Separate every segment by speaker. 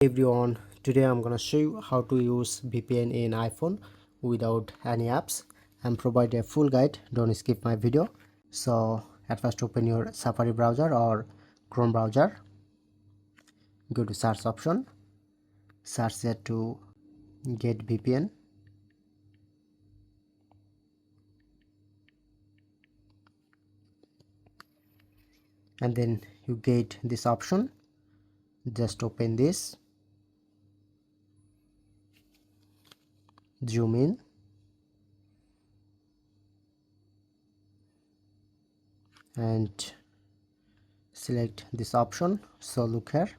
Speaker 1: Everyone, today I'm gonna show you how to use VPN in iPhone without any apps and provide a full guide. Don't skip my video. So at first open your Safari browser or Chrome browser, go to search option, search there to get VPN, and then you get this option. Just open this, zoom in, and select this option. So look here,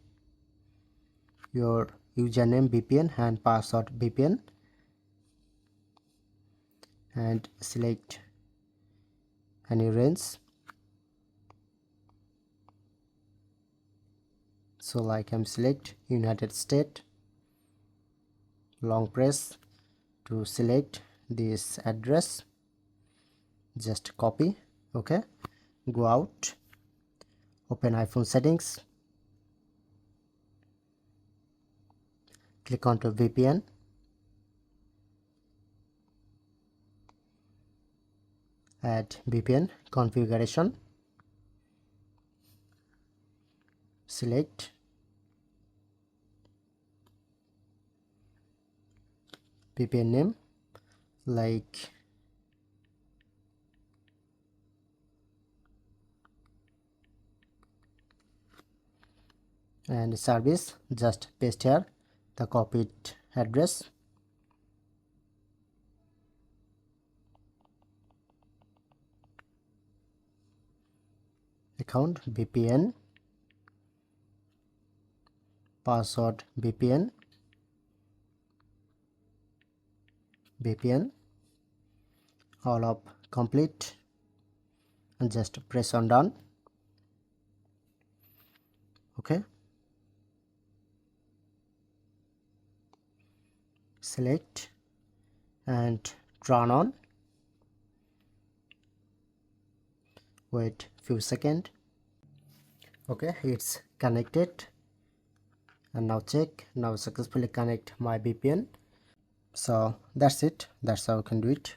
Speaker 1: your username VPN and password VPN, and select any range. So like I'm select United States, long press to select this address, just copy. Okay, go out, open iPhone settings, click onto VPN, add VPN configuration, select VPN name like and service, just paste here the copied address, account VPN, password VPN, all of complete, and just press on done. Okay, select and turn on, wait few seconds. Okay, it's connected, and now check, now successfully connect my VPN. So that's it, that's how you can do it.